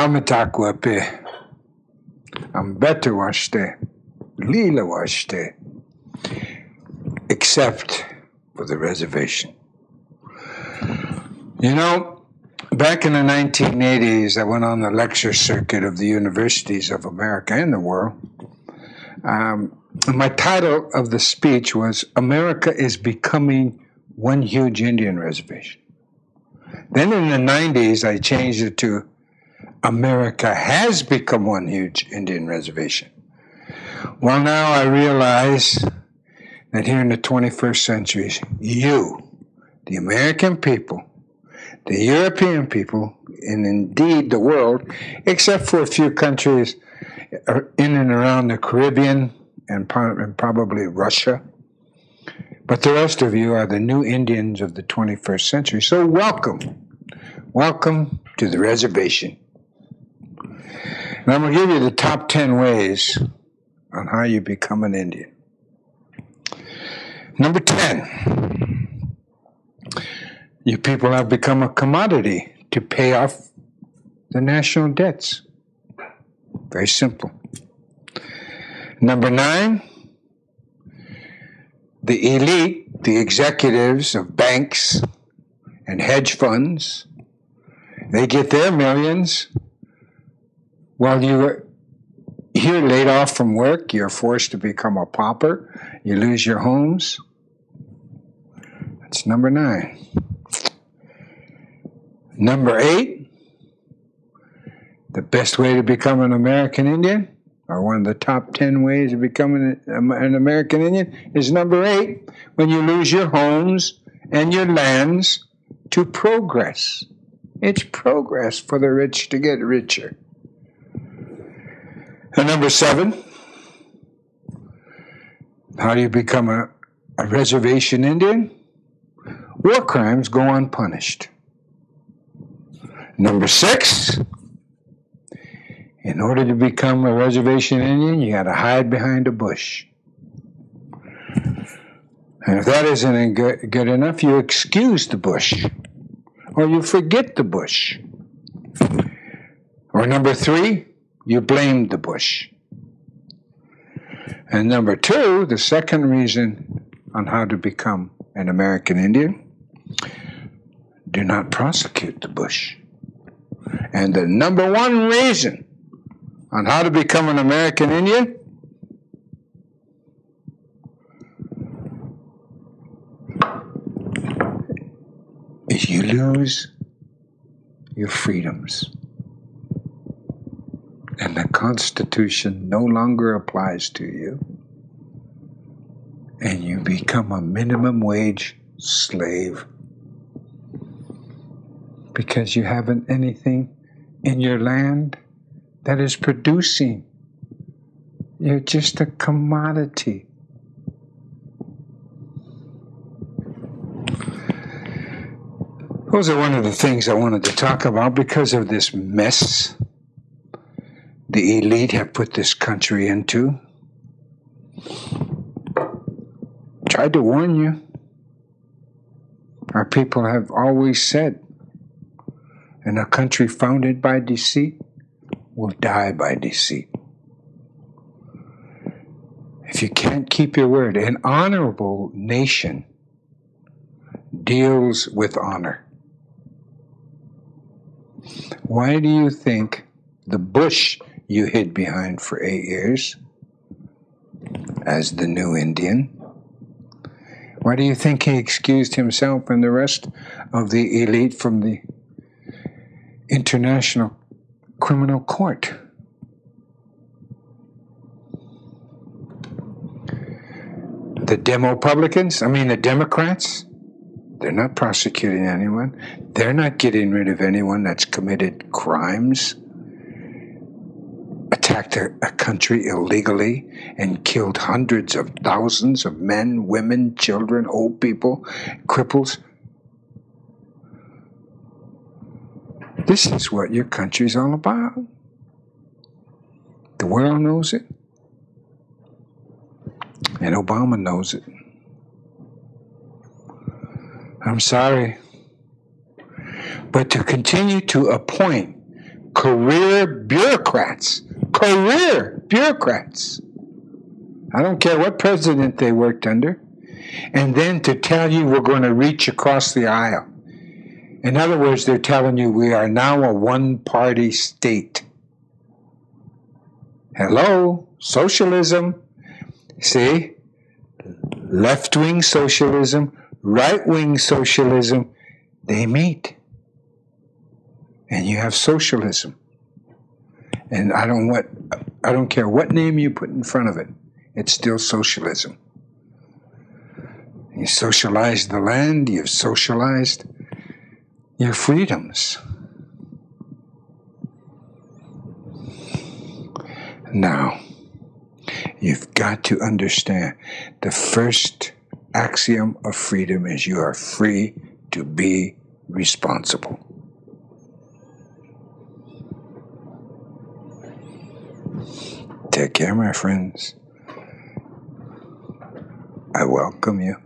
Amatakwape, Ambeta washte, Lila washte, except for the reservation. You know, back in the 1980s, I went on the lecture circuit of the universities of America and the world. My title of the speech was, America is Becoming One Huge Indian Reservation. Then in the 90s, I changed it to, America has become one huge Indian reservation. Well, now I realize that here in the 21st century, you, the American people, the European people, and indeed the world, except for a few countries in and around the Caribbean and probably Russia, but the rest of you are the new Indians of the 21st century. So welcome. Welcome to the reservation. And I'm going to give you the top 10 ways on how you become an Indian. Number 10, you people have become a commodity to pay off the national debts. Very simple. Number 9, the elite, the executives of banks and hedge funds, they get their millions while you're laid off from work, you're forced to become a pauper, you lose your homes. That's number 9. Number 8, the best way to become an American Indian, or one of the top 10 ways of becoming an American Indian, is number 8, when you lose your homes and your lands to progress. It's progress for the rich to get richer. And number 7, how do you become a reservation Indian? War crimes go unpunished. Number 6, in order to become a reservation Indian, you got to hide behind a bush. And if that isn't good enough, you excuse the bush, or you forget the bush. Or number 3, you blame the bush. And number 2, the second reason on how to become an American Indian, do not prosecute the bush. And the number 1 reason on how to become an American Indian, is you lose your freedoms. And the Constitution no longer applies to you. And you become a minimum wage slave. Because you haven't anything in your land that is producing. You're just a commodity. Those are one of the things I wanted to talk about because of this mess the elite have put this country into. Tried to warn you. Our people have always said, in a country founded by deceit will die by deceit. If you can't keep your word, an honorable nation deals with honor. Why do you think the bush you hid behind for 8 years as the new Indian, why do you think he excused himself and the rest of the elite from the International Criminal Court? The the Democrats, they're not prosecuting anyone. They're not getting rid of anyone that's committed crimes, attacked a country illegally, and killed hundreds of thousands of men, women, children, old people, cripples. This is what your country's all about. The world knows it. And Obama knows it. I'm sorry. But to continue to appoint career bureaucrats, I don't care what president they worked under, and then to tell you we're going to reach across the aisle. In other words, they're telling you we are now a one-party state. Hello, socialism. See? Left-wing socialism, right-wing socialism, they meet. And you have socialism. And I don't care what name you put in front of it, it's still socialism. You socialize the land, you've socialized your freedoms. Now, you've got to understand the first axiom of freedom is you are free to be responsible. Take care, my friends. I welcome you.